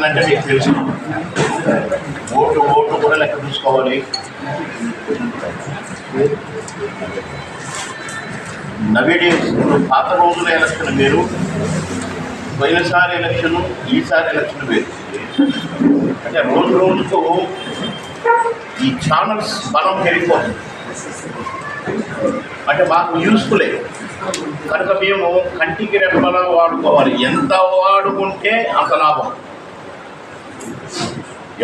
Election అంటే మీకు తెలుసు, ఓటు కూడా లెక్క చూసుకోవాలి. నవేడేస్ పాత రోజుల ఎలక్షన్ వేరు, పోయినసారి ఎలక్షన్ ఈసారి ఎలక్షన్ వేరు. అంటే రోజు రోజుకు ఈ ఛానల్స్ బలం పెరిగిపోతుంది. అంటే మాకు యూస్ఫుల్లే కనుక మేము కంటికి రెప్పలా వాడుకోవాలి. ఎంత వాడుకుంటే అంత లాభం.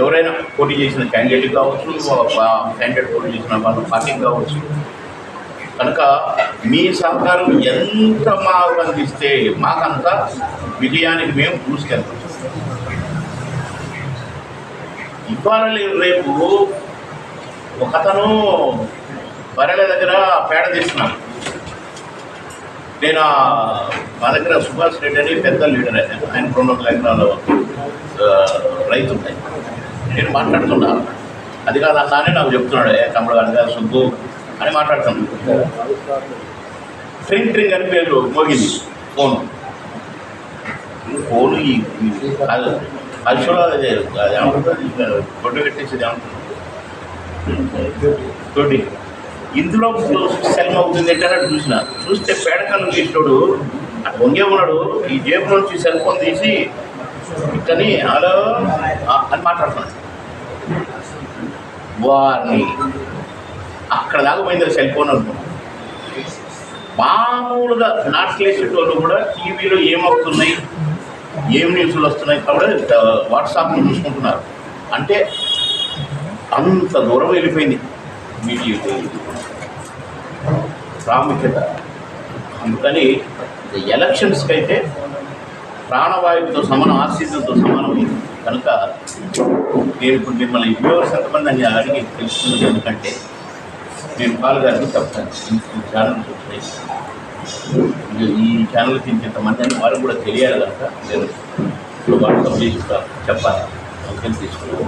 ఎవరైనా పోటీ చేసిన క్యాండిడేట్ కావచ్చు, క్యాండిడేట్ పోటీ చేసిన వాళ్ళు పార్టీ కావచ్చు. కనుక మీ సహకారం ఎంత మాకు అందిస్తే మాకంత విజయానికి మేము చూసుకెళ్తాం. ఇవాళ రేపు ఒకతను బర్రెల దగ్గర పేడ తీస్తున్నాడు. నేను మా దగ్గర సుభాష్ రెడ్డి అని పెద్ద లీడర్ అయితే, ఆయన 200 ఎకరాలు రైతు ఉంటాయి. నేను మాట్లాడుతున్నాను, అది కాదన్నా అని నాకు చెప్తున్నాడు, తమ్ముడు గారిగా సుబ్బు అని మాట్లాడుతున్నాను. ట్రింగ్ ట్రింగ్ అని పేరు మోగింది ఫోను ఈ కాదు అల్షోలో అది ఏమంటుంది, గొడ్డు పెట్టేసేది ఏమంటుంది తోటి. ఇందులో సెల్ అవుతుంది ఏంటంటే చూస్తే పేడకన్ను తీసినోడు వంగే ఉన్నాడు. ఈ జేబు నుంచి సెల్ ఫోన్ తీసి ఇక్కని హలో అని మాట్లాడుతున్నాడు. వారిని అక్కడ దాకా పోయింది సెల్ ఫోన్ అనుకున్నాను. మామూలుగా నాట్లేసేటోళ్ళు కూడా టీవీలో ఏమవుతున్నాయి, ఏం న్యూస్లు వస్తున్నాయి కాబట్టి వాట్సాప్లో చూసుకుంటున్నారు. అంటే అంత దూరం వెళ్ళిపోయింది మీడియా ప్రాముఖ్యత. అందుకని ఎలక్షన్స్కి అయితే ప్రాణవాయువుతో సమానం, ఆక్సిజన్తో సమానమైంది. కనుక నేను ఇప్పుడు మిమ్మల్ని వ్యూవర్స్ ఎంతమంది అని అడిగి తెలుసుకున్నది. ఎందుకంటే నేను పాల్గొని చెప్తాను, ఛానల్ చూస్తాయి, ఈ ఛానల్కి ఇంతమంది అని వారు కూడా తెలియాలి కనుక నేను వాట్సాప్ చేసి చెప్పాలి, అంకెలు తీసుకున్నాను.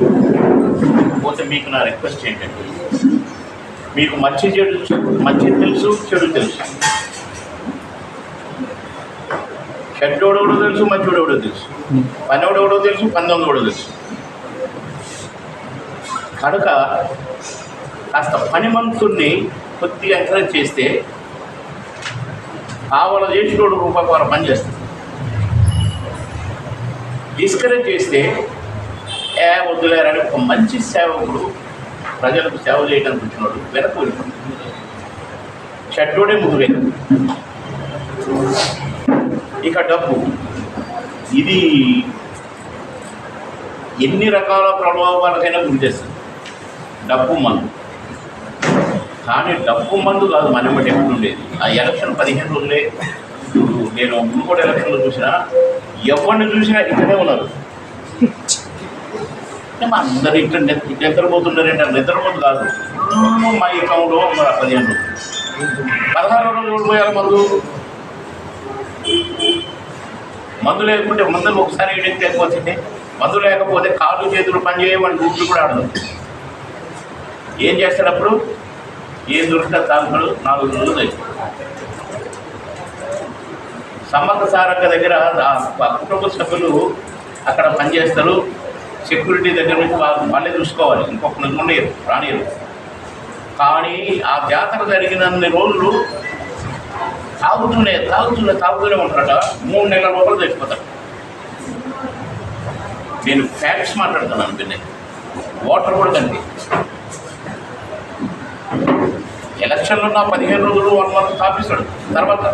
పోతే మీకు నా రిక్వెస్ట్ ఏంటంటే, మీకు మంచి తెలుసు, చెడు తెలుసు. చెడ్డోడెవడో తెలుసు, మంచోడెవడో తెలుసు, పనోడెవడో తెలుసు, పందొంగోడో తెలుసు. కనుక కాస్త పనిమంతుడిని కొద్దిగా ఎంకరేజ్ చేస్తే ఆవల చేసినోడు రూపాయి వారు పని చేస్తుంది. డిస్కరేజ్ చేస్తే వద్దులేరని ఒక మంచి సేవకుడు, ప్రజలకు సేవ చేయడానికి వచ్చినోడు వెనక్కి వెళ్ళిపోతుంది. చెడ్డోడే ముందుగా. ఇక డబ్బు, ఇది ఎన్ని రకాల ప్రభావాలకైనా గురి చేస్తుంది. డబ్బు మందు, కానీ డబ్బు మందు కాదు మనమ్మటి ఎప్పుడు ఉండేది. ఆ ఎలక్షన్ 15 రోజులే. నేను మునుగోడు ఎలక్షన్లో చూసినా ఎవరిని చూసినా ఇక్కడే ఉన్నారు. మా అందరు ఇక్కడ నిద్రపోతున్నారు ఏంటంటే నిద్రపోతు కాదు. మా అకౌంట్లో మరి 15 రోజులు 16 రోజులు ఓడిపోయారు. మందు లేకుంటే మందులు ఒకసారి ఎడెక్కిపోతుంది. మందు లేకపోతే కాళ్ళు చేతులు పనిచేయమని గుడ్లు కూడా ఆడదు. ఏం చేస్తాడు అప్పుడు? ఏం దొరికితే తాగుతాడు. 4 రోజులు అయిపోతుంది. సమ్మక్క సారక్క దగ్గర కుటుంబ సభ్యులు అక్కడ పనిచేస్తారు. సెక్యూరిటీ దగ్గర నుంచి వాళ్ళే చూసుకోవాలి, ఇంకొక ఉండేరు రానియరు. కానీ ఆ జాతర జరిగినన్ని రోజులు తాగుతూనే ఉంటారట. 3 నెలల లోపల తెచ్చిపోతారు. నేను ఫ్యాక్ట్స్ మాట్లాడుతున్నాను. పిన్ని వాటర్ కూడా కండి ఎలక్షన్లో నా 15 రోజులు 1 మంత్ తాపిస్తాడు తర్వాత.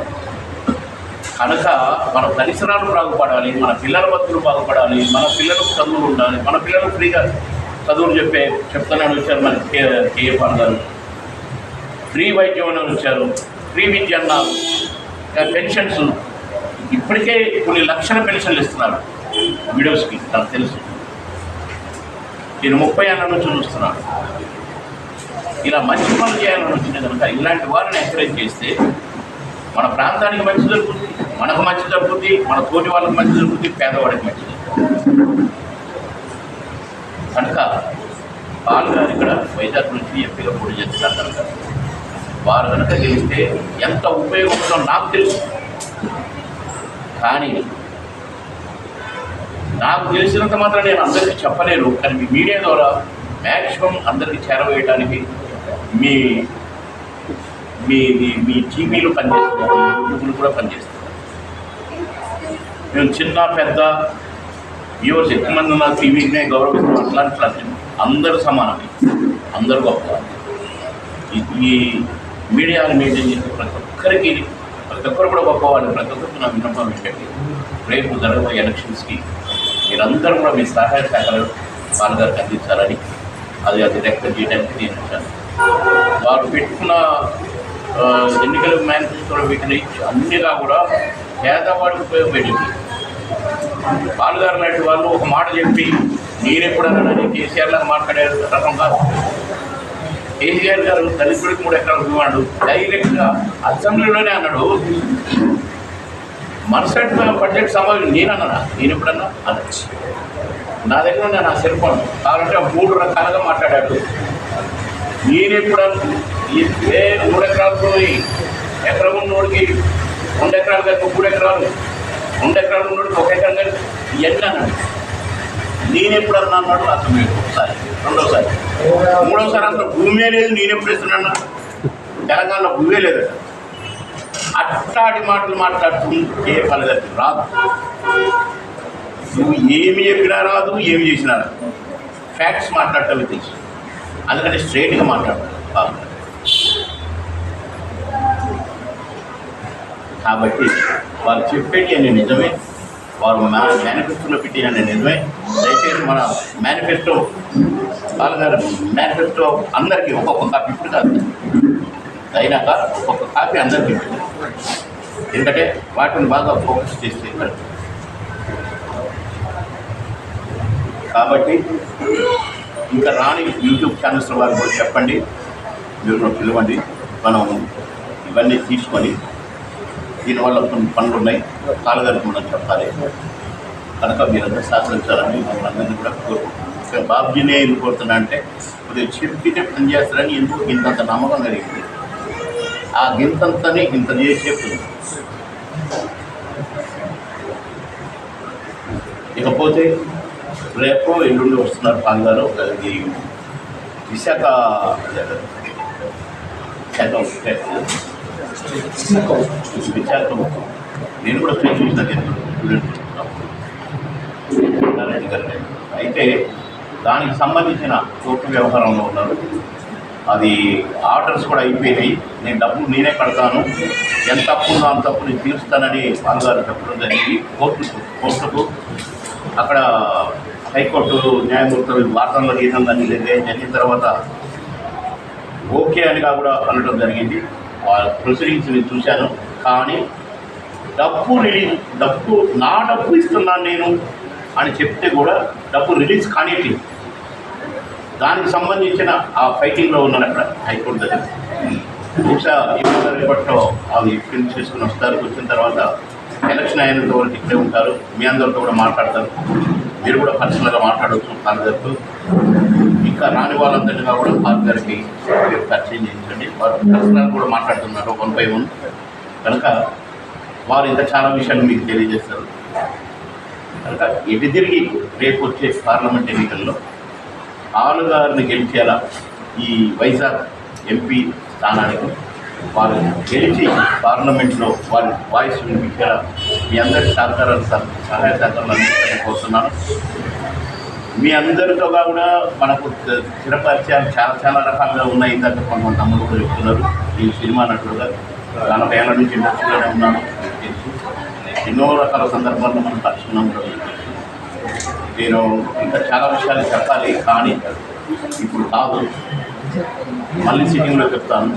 కనుక మన పరిసరాలు బాగుపడాలి, మన పిల్లల బతుకులు బాగుపడాలి, మన పిల్లలకు చదువులు ఉండాలి, మన పిల్లలకు ఫ్రీగా చదువులు చెప్తానని వచ్చారు మన కేఏ పాల్ గారు. ఫ్రీ వైద్యం అని వచ్చారు, ఫ్రీ విద్య అన్నారు. పెన్షన్స్ ఇప్పటికే కొన్ని లక్షల పెన్షన్లు ఇస్తున్నారు వీడియోస్కి, నాకు తెలుసు. నేను 30 ఏళ్ళ నుంచి చూస్తున్నాను. ఇలా మంచి పనులు చేయాలని వచ్చింది కనుక ఇలాంటి వారిని ఎంకరేజ్ చేస్తే మన ప్రాంతానికి మంచి జరుగుతుంది, మనకు మంచి జరుగుతుంది, మన తోటి వాళ్ళకి మంచి జరుగుతుంది, పేదవాడికి మంచి జరుగుతుంది. కనుక పాల్ గారు ఇక్కడ వైజాగ్ నుంచి ఎంపీగా పోటీ చేస్తున్నారు కనుక వారు కనుక గెలిస్తే ఎంత ఉపయోగపడుతుందో నాకు తెలుసు. కానీ నాకు తెలిసినంత మాత్రం నేను అందరికీ చెప్పలేను, కానీ మీ మీడియా ద్వారా మ్యాక్సిమం అందరికీ చేరవేయడానికి మీ మీ మీ టీవీలు పనిచేస్తున్నారు, యూట్యూబ్లు కూడా పనిచేస్తున్నారు. మేము చిన్న పెద్ద వ్యూవర్స్ ఎక్కువ మంది ఉన్న టీవీనే గౌరవిస్తున్నాం. అట్లాంటి అందరూ సమానమే, అందరూ గొప్ప. ఈ మీడియాని మెయింటైన్ చేసే ప్రతి ఒక్కరు కూడా గొప్పవాళ్ళు. ప్రతి ఒక్కరికి నా విన్నపం ఏంటంటే రేపు జరగబోయే ఎలక్షన్స్కి మీరందరూ కూడా మీ సహాయ శాఖలు వాళ్ళగారికి అందించాలని, అది రికమెండ్ చేయడానికి నేను వచ్చాను. వారు పెట్టుకున్న ఎన్నికల మేనిఫెస్టోలో పెట్టిన అన్నిగా కూడా పేదవాడికి ఉపయోగపడింది. పాలుగారు లాంటి వాళ్ళు ఒక మాట చెప్పి నేనెప్పుడన్నానని కేసీఆర్ లాగా మాట్లాడే రకం కాదు. కేసీఆర్ గారు దళితుడికి 3 ఎకరాలు ఇవ్వడు డైరెక్ట్గా అసెంబ్లీలోనే అన్నాడు. మరుసటి బడ్జెట్ సమావేశం నేనన్నా, నేను ఎప్పుడన్నా అన్నాడు. నా దగ్గర ఉన్న నా సెల్ ఫోన్ కాబట్టి 3 రకాలుగా మాట్లాడాడు. నేనెప్పుడన్నా 3 ఎకరాలతో ఎకరం ఉన్నోడికి 2 ఎకరాలు కలిపి 3 ఎకరాలు, 2 ఎకరాలు ఉన్నోడికి 1 ఎకరం కలిపి ఇవన్నీ అన్నాడు. నేనెప్పుడన్నా అన్నాడు అసలు ఒకసారి, రెండోసారి, మూడోసారి అసలు భూమే లేదు. నేనెప్పుడు ఇస్తున్నాను, తెలంగాణలో భూమే లేదు. అట్లాంటి మాటలు మాట్లాడుతుంటే వాళ్ళకి రాదు. నువ్వు ఏమి చెప్పినా రాదు, ఏమి చేసినా రాదు. ఫ్యాక్ట్స్ మాట్లాడటం తెలుసు, అందుకని స్ట్రైట్గా మాట్లాడతారు. కాబట్టి వాళ్ళు చెప్పేటి అని నిజమే, వారు మేనిఫెస్టోలో పెట్టి అని నిజమే. దయచేసి మన మేనిఫెస్టో వాళ్ళగారు మేనిఫెస్టో అందరికీ ఒక్కొక్క కాపీ, ఇప్పుడు కాదు అయినాక ఒక్కొక్క కాపీ అందరికీ ఇస్తుంది. ఎందుకంటే వాటిని బాగా ఫోకస్ చేస్తే కాబట్టి ఇంకా రాని యూట్యూబ్ ఛానల్స్ వారు కూడా చెప్పండి, మీరు పిలవండి. మనం ఇవన్నీ తీసుకొని దీనివల్ల కొన్ని పనులు ఉన్నాయి, కాలుగారికి మనం చెప్పాలి కనుక మీరంతా సహకరించాలని మనందరినీ కూడా కోరుకుంటున్నాం. బాబుజీనే ఎందుకు కోరుతున్నా అంటే కొద్దిగా చెప్పితే పని చేస్తారని ఎందుకు ఇంతంత నమ్మకం కలిగింది. ఆ గింతంతని ఇంత చేసే ఇకపోతే రేపు ఎల్లుండి వస్తున్నారు పాల్గారు. ఇది విశాఖ నేను కూడా ఫేస్ చూసాను అయితే దానికి సంబంధించిన కోర్టు వ్యవహారంలో ఉన్నారు. అది ఆర్డర్స్ కూడా అయిపోయినాయి. నేను డబ్బులు నేనే కడతాను, ఎంత తప్పు ఉందో అంత తప్పు నేను తీరుస్తానని పాల్గారు చెప్పడం జరిగింది కోర్టుకు. అక్కడ హైకోర్టు న్యాయమూర్తులు వార్తల్లో గీతంగా జరిగిన తర్వాత ఓకే అని కూడా అనడం జరిగింది. వాళ్ళ ప్రొసీడింగ్స్ నేను చూశాను. కానీ డబ్బు నా డబ్బు ఇస్తున్నాను నేను అని చెప్తే కూడా డబ్బు రిలీజ్ కానివ్వండి. దానికి సంబంధించిన ఆ ఫైటింగ్లో ఉన్నాను అక్కడ హైకోర్టు దగ్గర. బహుశా రేపట్లో అవి ఫినిష్ చేసుకుని వస్తారు. వచ్చిన తర్వాత ఎలక్షన్ అయినంత వరకు ఇక్కడే ఉంటారు. మీ అందరితో కూడా మాట్లాడతారు. మీరు కూడా పర్సనల్గా మాట్లాడవచ్చు పాల్గారితో. ఇంకా రాని వాళ్ళందరినీ కూడా పాల్గారికి మీరు పరిచయం చేయించండి. వారు పర్సనల్ కూడా మాట్లాడుతున్నారు 1 by 1. కనుక వారు ఇంకా చాలా విషయాలు మీకు తెలియజేస్తారు. కనుక ఎటు తిరిగి రేపు వచ్చే పార్లమెంట్ ఎన్నికల్లో పాల్గారిని గెలిచేలా ఈ వైజాగ్ ఎంపీ స్థానానికి వారు గెలిచి పార్లమెంట్లో వారి వాయిస్ వినిపించేలా మీ అందరి సహకారాలు సహాయ సహకారాలు అందించాలని కోరుతున్నాను. మీ అందరితో కూడా మనకు చిరపరిచయాలు చాలా రకాలుగా ఉన్నాయి. ఇందాక కొంతమంది తమ్ముడు కూడా చెప్తున్నారు. ఈ సినిమా నటుడుగా 40 ఏళ్ళ నుంచి ఇండస్ట్రీలోనే ఉన్నాను. ఎన్నో రకాల సందర్భాల్లో మనం పరిచయం కూడా. నేను ఇంకా చాలా విషయాలు చెప్పాలి, కానీ ఇప్పుడు కాదు, మళ్ళీ సిట్టింగ్లో చెప్తాను.